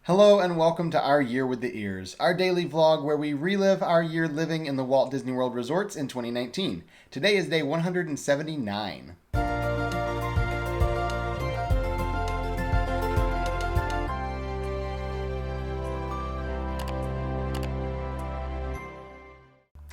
Hello and welcome to Our Year with the Ears, our daily vlog where we relive our year living in the Walt Disney World resorts in 2019. Today is day 179.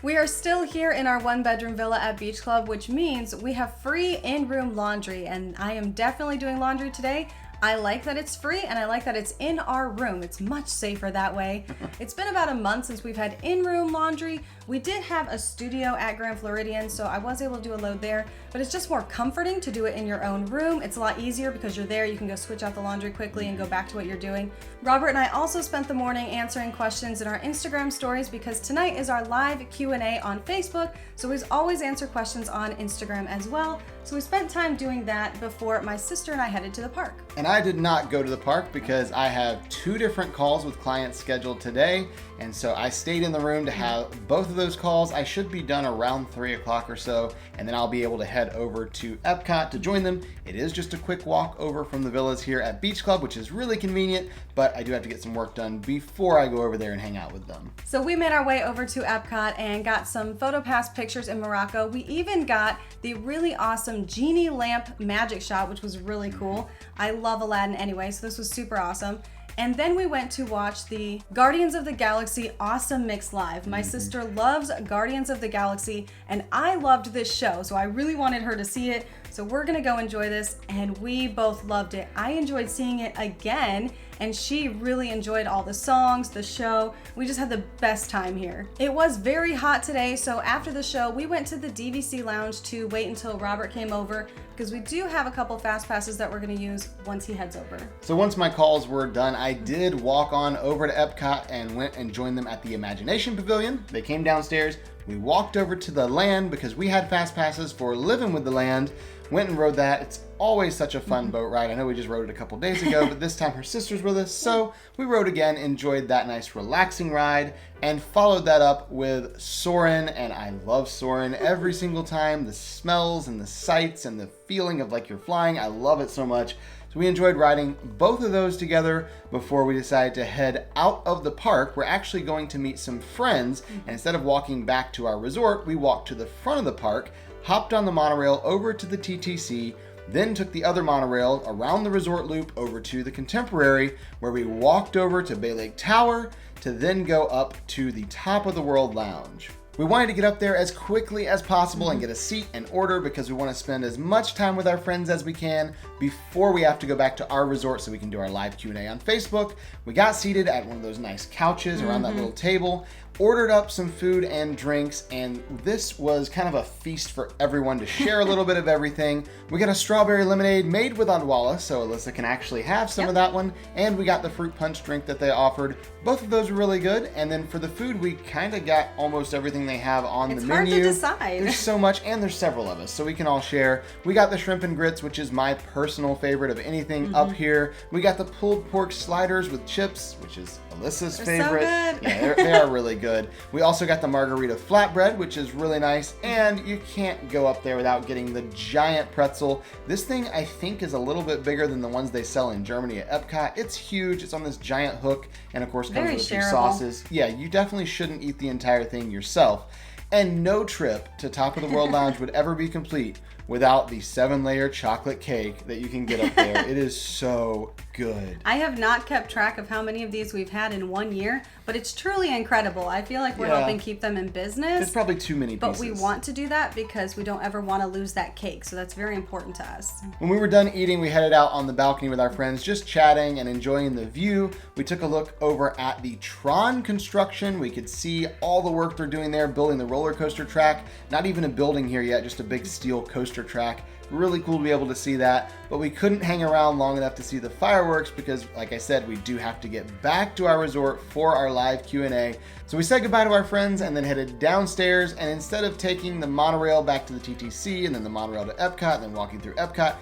We are still here in our one-bedroom villa at Beach Club, which means we have free in-room laundry, and I am definitely doing laundry today. I like that it's free and I like that it's in our room. It's much safer that way. It's been about a month since we've had in-room laundry. We did have a studio at Grand Floridian, so I was able to do a load there, but it's just more comforting to do it in your own room. It's a lot easier because you're there, you can go switch out the laundry quickly and go back to what you're doing. Robert and I also spent the morning answering questions in our Instagram stories because tonight is our live Q&A on Facebook, so we always answer questions on Instagram as well. So we spent time doing that before my sister and I headed to the park. And I did not go to the park because I have two different calls with clients scheduled today. And so I stayed in the room to have both of those calls. I should be done around 3 o'clock or so, and then I'll be able to head over to Epcot to join them. It is just a quick walk over from the villas here at Beach Club, which is really convenient, but I do have to get some work done before I go over there and hang out with them. So we made our way over to Epcot and got some PhotoPass pictures in Morocco. We even got the really awesome genie lamp magic shot, which was really cool. I love Aladdin anyway, so this was super awesome. And then we went to watch the Guardians of the Galaxy Awesome Mix Live. My sister loves Guardians of the Galaxy, and I loved this show, so I really wanted her to see it. So we're gonna go enjoy this, and we both loved it. I enjoyed seeing it again, and she really enjoyed all the songs, the show. We just had the best time here. It was very hot today, so after the show, we went to the DVC lounge to wait until Robert came over, because we do have a couple fast passes that we're gonna use once he heads over. So once my calls were done, I did walk on over to Epcot and went and joined them at the Imagination Pavilion. They came downstairs. We walked over to the land because we had fast passes for Living with the Land. Went and rode that. It's always such a fun boat ride. I know we just rode it a couple days ago, but this time her sister's with us, so we rode again, enjoyed that nice relaxing ride, and followed that up with Soarin', and I love Soarin' every single time. The smells and the sights and the feeling of like you're flying, I love it so much. So we enjoyed riding both of those together before we decided to head out of the park. We're actually going to meet some friends, and instead of walking back to our resort, we walked to the front of the park, hopped on the monorail over to the TTC, then took the other monorail around the resort loop over to the Contemporary, where we walked over to Bay Lake Tower to then go up to the Top of the World Lounge. We wanted to get up there as quickly as possible and get a seat and order because we want to spend as much time with our friends as we can before we have to go back to our resort so we can do our live Q&A on Facebook. We got seated at one of those nice couches around that little table, ordered up some food and drinks, and this was kind of a feast for everyone to share a little bit of everything. We got a strawberry lemonade made with Odwalla, so Alyssa can actually have some of that one, and we got the fruit punch drink that they offered. Both of those were really good, and then for the food, we kind of got almost everything they have on the menu. It's hard to decide. There's so much, and there's several of us, so we can all share. We got the shrimp and grits, which is my personal favorite of anything up here. We got the pulled pork sliders with chips, which is Alyssa's favorite. So good. Yeah, they are really good. We also got the margarita flatbread, which is really nice, and you can't go up there without getting the giant pretzel. This thing, I think, is a little bit bigger than the ones they sell in Germany at Epcot. It's huge. It's on this giant hook, and of course comes Very with a few shareable. sauces. Yeah, you definitely shouldn't eat the entire thing yourself. And no trip to Top of the World Lounge would ever be complete without the 7-layer chocolate cake that you can get up there. It is so good. I have not kept track of how many of these we've had in 1 year, but it's truly incredible. I feel like we're helping keep them in business. There's probably too many pieces. But we want to do that because we don't ever want to lose that cake, so that's very important to us. When we were done eating, we headed out on the balcony with our friends, just chatting and enjoying the view. We took a look over at the Tron construction. We could see all the work they're doing there, building the roller coaster track. Not even a building here yet, just a big steel coaster track. Really cool to be able to see that, but we couldn't hang around long enough to see the fireworks because, like I said, we do have to get back to our resort for our live Q&A. So we said goodbye to our friends and then headed downstairs, and instead of taking the monorail back to the TTC and then the monorail to Epcot and then walking through Epcot,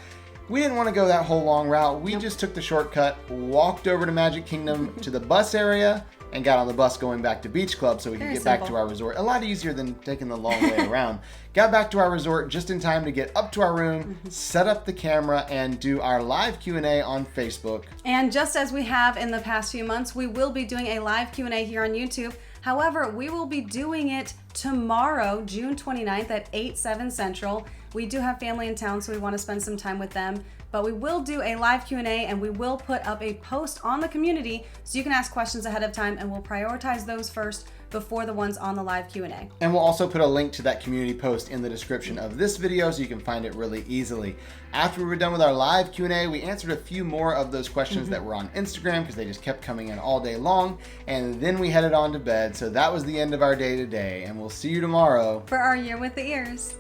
we didn't want to go that whole long route. We just took the shortcut, walked over to Magic Kingdom to the bus area, and got on the bus going back to Beach Club so we could Very get back simple. to our resort. A lot easier than taking the long way around. Got back to our resort just in time to get up to our room, set up the camera, and do our live Q&A on Facebook. And just as we have in the past few months, we will be doing a live Q&A here on YouTube. However, we will be doing it tomorrow, June 29th at 8/7 Central. We do have family in town, so we want to spend some time with them. But we will do a live Q&A, and we will put up a post on the community so you can ask questions ahead of time, and we'll prioritize those first before the ones on the live Q&A. And we'll also put a link to that community post in the description of this video so you can find it really easily. After we were done with our live Q&A, we answered a few more of those questions that were on Instagram because they just kept coming in all day long. And then we headed on to bed. So that was the end of our day today, and we'll see you tomorrow For our Year with the Ears.